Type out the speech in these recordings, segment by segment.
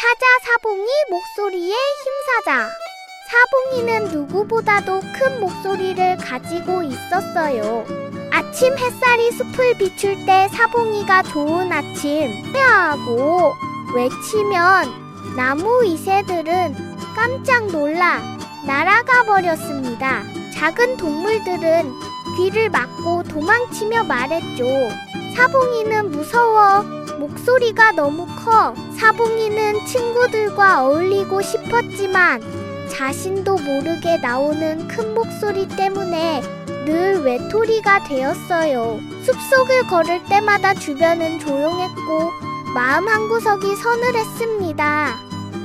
찾아 사봉이 목소리에 힘사자. 사봉이는 누구보다도 큰 목소리를 가지고 있었어요. 아침 햇살이 숲을 비출 때 사봉이가 좋은 아침 하고 외치면 나무 이새들은 깜짝 놀라 날아가 버렸습니다. 작은 동물들은 귀를 막고 도망치며 말했죠. 사봉이는 무서워. 목소리가 너무 커. 사봉이는 친구들과 어울리고 싶었지만 자신도 모르게 나오는 큰 목소리 때문에 늘 외톨이가 되었어요. 숲속을 걸을 때마다 주변은 조용했고 마음 한구석이 서늘했습니다.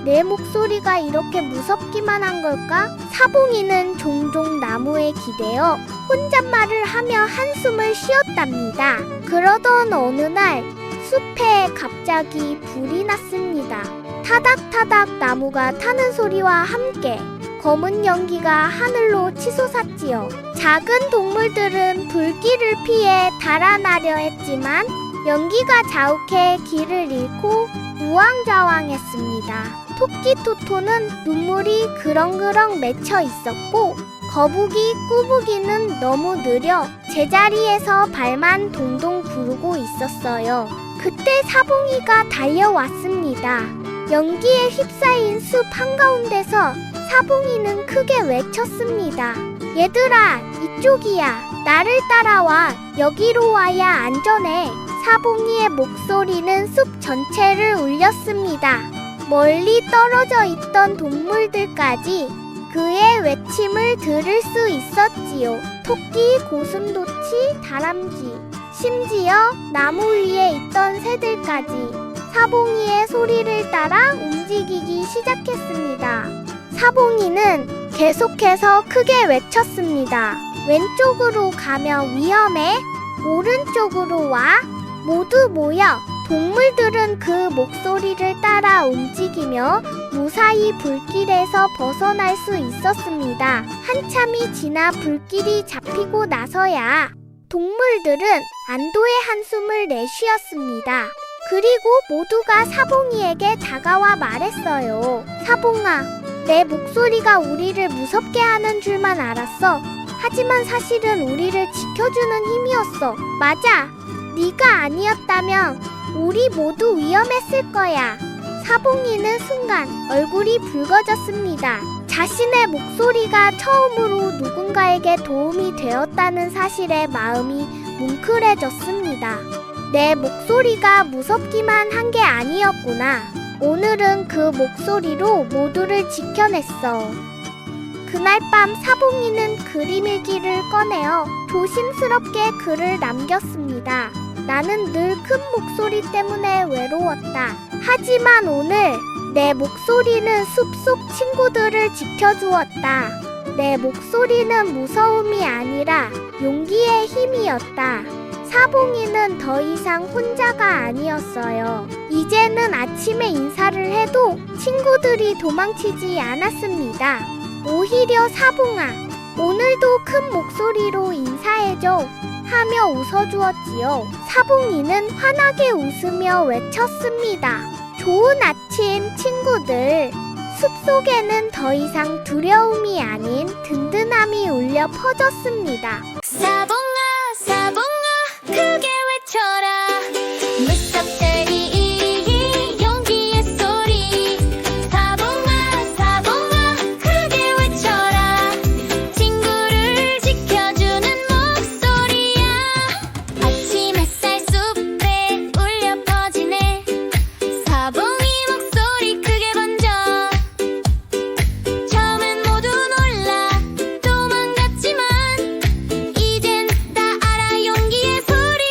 내 목소리가 이렇게 무섭기만 한 걸까? 사봉이는 종종 나무에 기대어 혼잣말을 하며 한숨을 쉬었답니다. 그러던 어느 날 숲에 갑자기 불이 났습니다. 타닥타닥 나무가 타는 소리와 함께 검은 연기가 하늘로 치솟았지요. 작은 동물들은 불길을 피해 달아나려 했지만 연기가 자욱해 길을 잃고 우왕좌왕했습니다. 토끼 토토는 눈물이 그렁그렁 맺혀 있었고 거북이 꾸북이는 너무 느려 제자리에서 발만 동동 구르고 있었어요. 그때 사봉이가 달려왔습니다. 연기에 휩싸인 숲 한가운데서 사봉이는 크게 외쳤습니다. 얘들아, 이쪽이야. 나를 따라와. 여기로 와야 안전해. 사봉이의 목소리는 숲 전체를 울렸습니다. 멀리 떨어져 있던 동물들까지 그의 외침을 들을 수 있었지요. 토끼, 고슴도치, 다람쥐, 심지어 나무 위에 있던 새들까지 사봉이의 소리를 따라 움직이기 시작했습니다. 사봉이는 계속해서 크게 외쳤습니다. 왼쪽으로 가면 위험해. 오른쪽으로 와. 모두 모여. 동물들은 그 목소리를 따라 움직이며 무사히 불길에서 벗어날 수 있었습니다. 한참이 지나 불길이 잡히고 나서야 동물들은 안도의 한숨을 내쉬었습니다. 그리고 모두가 사봉이에게 다가와 말했어요. 사봉아, 내 목소리가 우리를 무섭게 하는 줄만 알았어. 하지만 사실은 우리를 지켜주는 힘이었어. 맞아. 네가 아니었다면 우리 모두 위험했을 거야. 사봉이는 순간 얼굴이 붉어졌습니다. 자신의 목소리가 처음으로 누군가에게 도움이 되었다는 사실에 마음이 뭉클해졌습니다. 내 목소리가 무섭기만 한 게 아니었구나. 오늘은 그 목소리로 모두를 지켜냈어. 그날 밤 사봉이는 그림일기를 꺼내어 조심스럽게 글을 남겼습니다. 나는 늘 큰 목소리 때문에 외로웠다. 하지만 오늘 내 목소리는 숲속 친구들을 지켜주었다. 내 목소리는 무서움이 아니라 용기의 힘이었다. 사봉이는 더 이상 혼자가 아니었어요. 이제는 아침에 인사를 해도 친구들이 도망치지 않았습니다. 오히려 사봉아, 오늘도 큰 목소리로 인사해줘 하며 웃어주었지요. 사봉이는 환하게 웃으며 외쳤습니다. 좋은 아침 친구들. 숲속에는 더 이상 두려움이 아닌 든든함이 울려 퍼졌습니다. 사봉아 사봉아 크게 외쳐라. 무섭다니 이 용기의 소리. 사봉아 사봉아 크게 외쳐라. 친구를 지켜주는 목소리야. 아침 햇살 숲에 울려 퍼지네. 사봉이 목소리 크게 번져. 처음엔 모두 놀라 도망갔지만 이젠 다 알아. 용기의 소리.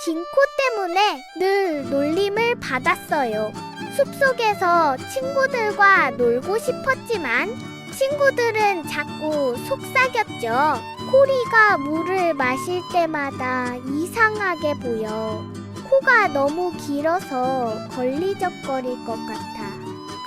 긴 코 때문에 늘 놀림을 받았어요. 숲속에서 친구들과 놀고 싶었지만 친구들은 자꾸 속삭였죠. 코리가 물을 마실 때마다 이상하게 보여. 코가 너무 길어서 걸리적거릴 것 같아.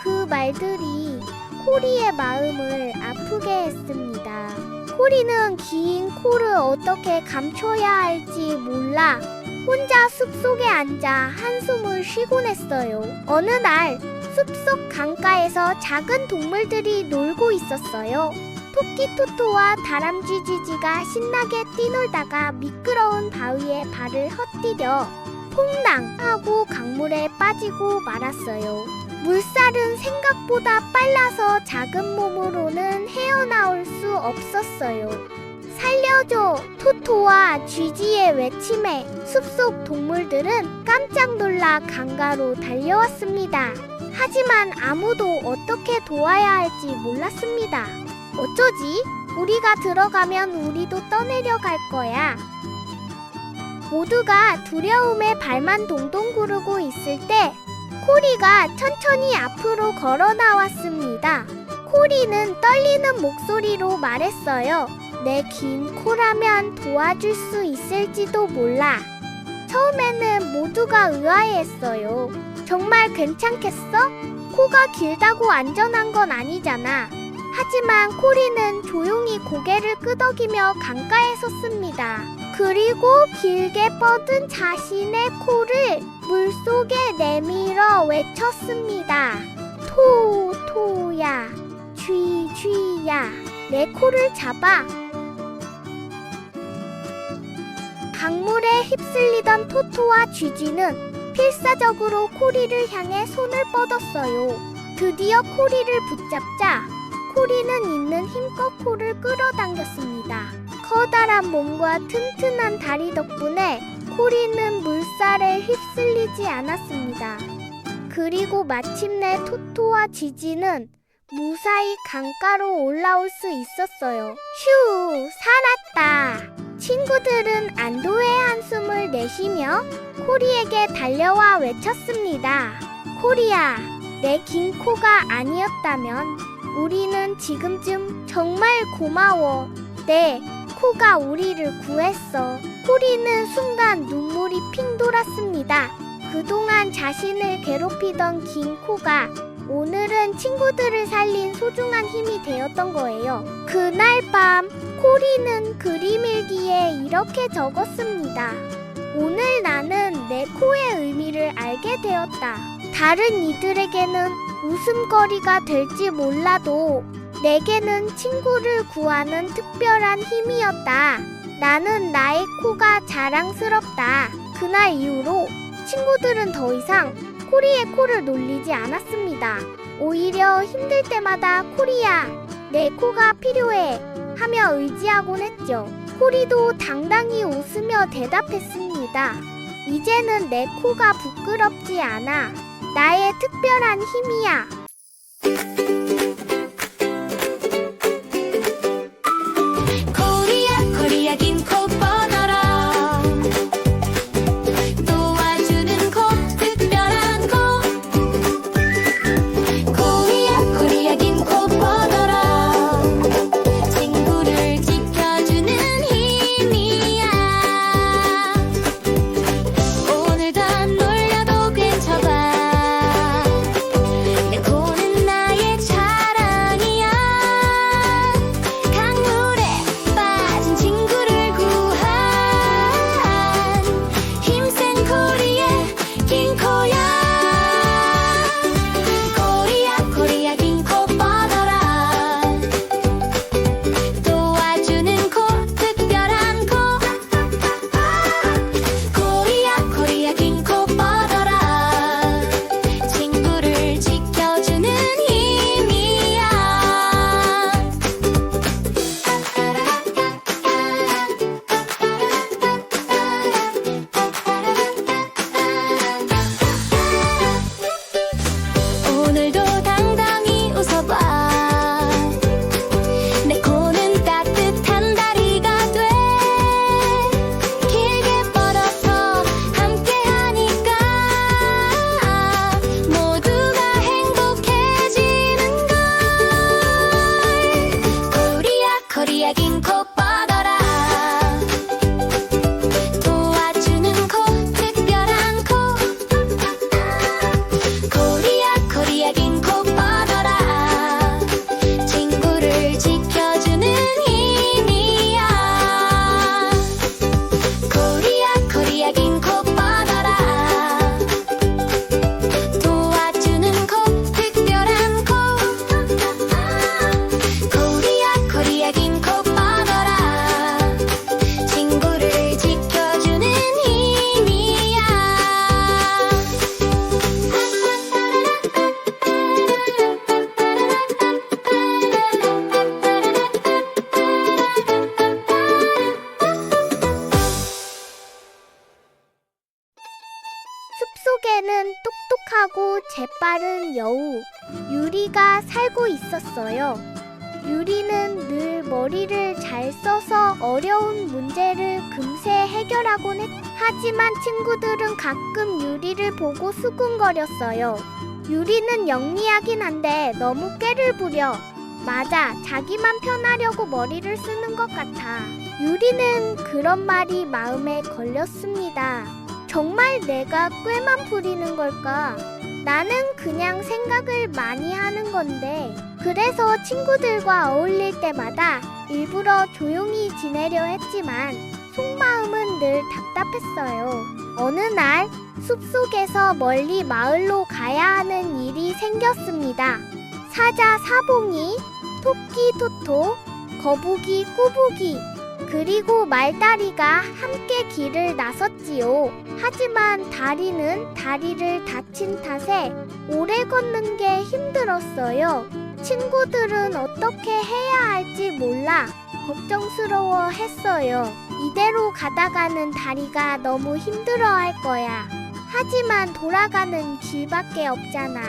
그 말들이 코리의 마음을 아프게 했습니다. 코리는 긴 코를 어떻게 감춰야 할지 몰라 혼자 숲속에 앉아 한숨을 쉬곤 했어요. 어느 날 숲속 강가에서 작은 동물들이 놀고 있었어요. 토끼 토토와 다람쥐 쥐쥐가 신나게 뛰놀다가 미끄러운 바위에 발을 헛디뎌 퐁당 하고 강물에 빠지고 말았어요. 물살은 생각보다 빨라서 작은 몸으로는 헤어나올 수 없었어요. 살려줘! 토토와 쥐쥐의 외침에 숲속 동물들은 깜짝 놀라 강가로 달려왔습니다. 하지만 아무도 어떻게 도와야 할지 몰랐습니다. 어쩌지? 우리가 들어가면 우리도 떠내려갈 거야. 모두가 두려움에 발만 동동 구르고 있을 때 코리가 천천히 앞으로 걸어 나왔습니다. 코리는 떨리는 목소리로 말했어요. 내 긴 코라면 도와줄 수 있을지도 몰라. 처음에는 모두가 의아해했어요. 정말 괜찮겠어? 코가 길다고 안전한 건 아니잖아. 하지만 코리는 조용히 고개를 끄덕이며 강가에 섰습니다. 그리고 길게 뻗은 자신의 코를 물속에 내밀어 외쳤습니다. 토토야, 쥐쥐야, 내 코를 잡아. 강물에 휩쓸리던 토토와 쥐쥐는 필사적으로 코리를 향해 손을 뻗었어요. 드디어 코리를 붙잡자 코리는 있는 힘껏 코를 끌어당겼습니다. 커다란 몸과 튼튼한 다리 덕분에 코리는 물살에 휩쓸리지 않았습니다. 그리고 마침내 토토와 쥐쥐는 무사히 강가로 올라올 수 있었어요. 휴, 살았다. 친구들은 안도의 한숨을 내쉬며 코리에게 달려와 외쳤습니다. 코리야, 내 긴 코가 아니었다면 우리는 지금쯤 정말 고마워. 내 코가 우리를 구했어. 코리는 순간 눈물이 핑 돌았습니다. 그동안 자신을 괴롭히던 긴 코가 오늘은 친구들을 살린 소중한 힘이 되었던 거예요. 그날 밤 코리는 그림 일기에 이렇게 적었습니다. 오늘 나는 내 코의 의미를 알게 되었다. 다른 이들에게는 웃음거리가 될지 몰라도 내게는 친구를 구하는 특별한 힘이었다. 나는 나의 코가 자랑스럽다. 그날 이후로 친구들은 더 이상 코리의 코를 놀리지 않았습니다. 오히려 힘들 때마다 코리야, 내 코가 필요해 하며 의지하곤 했죠. 코리도 당당히 웃으며 대답했습니다. 이제는 내 코가 부끄럽지 않아. 나의 특별한 힘이야. 코리야 코리야 긴 코 뻗어라 도와주는 코 특별한 코 코리야 코리야 긴 코 뻗어라 친구를 지켜주는 힘이야 오늘도 안 놀려도 괜찮아 내 코는 나의 자랑 재빠른 여우 유리가 살고 있었어요. 유리는 늘 머리를 잘 써서 어려운 문제를 금세 해결하곤 하지만 친구들은 가끔 유리를 보고 수군거렸어요. 유리는 영리하긴 한데 너무 꾀를 부려. 맞아, 자기만 편하려고 머리를 쓰는 것 같아. 유리는 그런 말이 마음에 걸렸습니다. 정말 내가 꾀만 부리는 걸까? 나는 그냥 생각을 많이 하는 건데. 그래서 친구들과 어울릴 때마다 일부러 조용히 지내려 했지만 속마음은 늘 답답했어요. 어느 날 숲속에서 멀리 마을로 가야 하는 일이 생겼습니다. 사자 사봉이, 토끼 토토, 거북이 꾸북이, 그리고 말다리가 함께 길을 나섰지요. 하지만 다리는 다리를 다친 탓에 오래 걷는 게 힘들었어요. 친구들은 어떻게 해야 할지 몰라 걱정스러워 했어요. 이대로 가다가는 다리가 너무 힘들어할 거야. 하지만 돌아가는 길밖에 없잖아.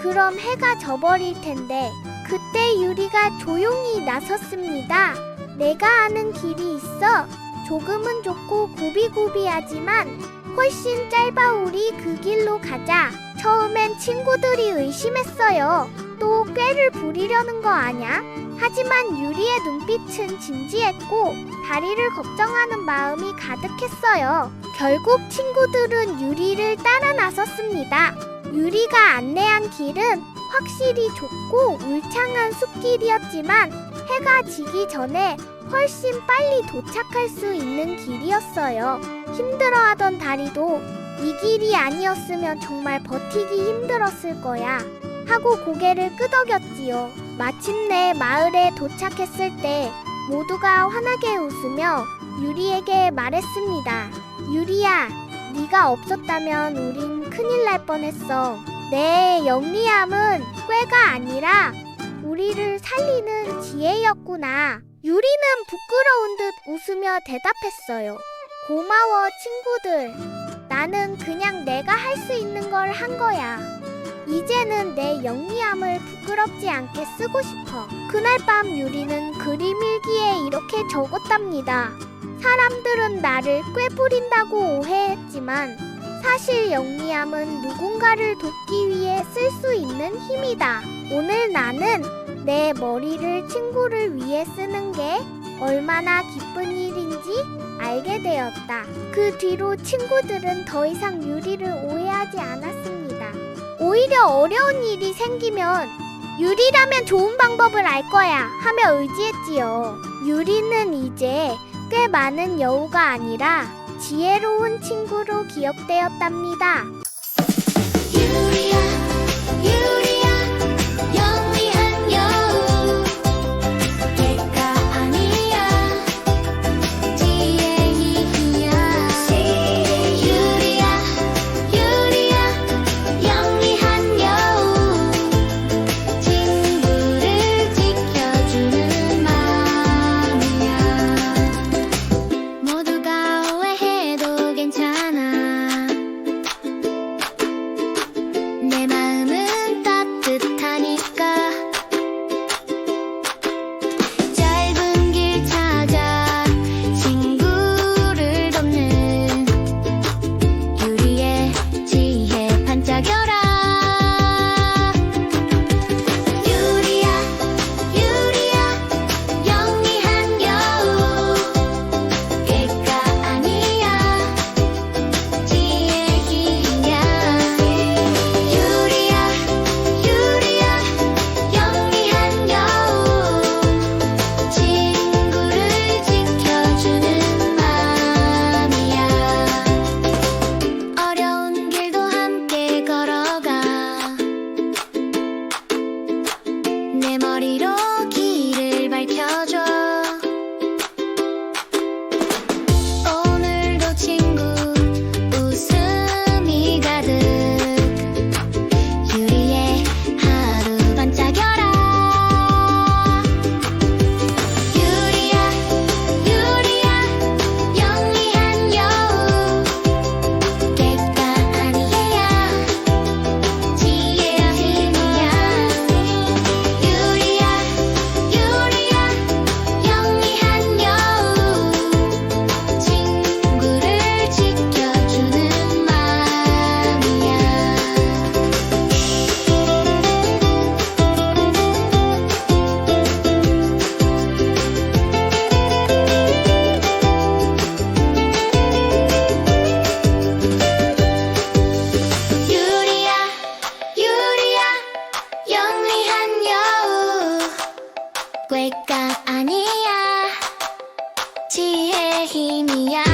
그럼 해가 져버릴 텐데. 그때 유리가 조용히 나섰습니다. 내가 아는 길이 있어. 조금은 좁고 구비구비하지만 훨씬 짧아. 우리 그 길로 가자. 처음엔 친구들이 의심했어요. 또 꾀를 부리려는 거 아냐? 하지만 유리의 눈빛은 진지했고 다리를 걱정하는 마음이 가득했어요. 결국 친구들은 유리를 따라 나섰습니다. 유리가 안내한 길은 확실히 좁고 울창한 숲길이었지만 해가 지기 전에 훨씬 빨리 도착할 수 있는 길이었어요. 힘들어하던 다리도 이 길이 아니었으면 정말 버티기 힘들었을 거야 하고 고개를 끄덕였지요. 마침내 마을에 도착했을 때 모두가 환하게 웃으며 유리에게 말했습니다. 유리야, 네가 없었다면 우린 큰일 날 뻔했어. 내 영리함은 꾀가 아니라 우리를 살리는 지혜였구나. 유리는 부끄러운 듯 웃으며 대답했어요. 고마워 친구들. 나는 그냥 내가 할 수 있는 걸 한 거야. 이제는 내 영리함을 부끄럽지 않게 쓰고 싶어. 그날 밤 유리는 그림 일기에 이렇게 적었답니다. 사람들은 나를 꾀 부린다고 오해했지만 사실 영리함은 누군가를 돕기 위해 쓸 수 있는 힘이다. 오늘 나는 내 머리를 친구를 위해 쓰는 게 얼마나 기쁜 일인지 알게 되었다. 그 뒤로 친구들은 더 이상 유리를 오해하지 않았습니다. 오히려 어려운 일이 생기면 유리라면 좋은 방법을 알 거야 하며 의지했지요. 유리는 이제 꽤 많은 여우가 아니라 지혜로운 친구로 기억되었답니다. 유리야 유리야 영리한 여우 객가 아니야 지혜의 힘이야 유리야 유리야 영리한 여우 친구를 지켜주는 마음이야 모두가 오해해도 괜찮아 내 마음은 따뜻하니까 짧은 길 찾아 친구를 돕는 유리의 지혜 반짝여라 유리야 유리야 영리한 여우 객가 아니야 지혜의 힘이야 유리야 유리야 영리한 여우 친구를 지켜주는 마음이야 어려운 길도 함께 걸어가 내 머리로 길을 밝혀줘 오늘도 친구 웃음이 가득 유리의 하루 반짝여라 유리야 유리야 영리한 여우 객가 아니야 지혜의 꽹감 아니야 지혜의 힘이야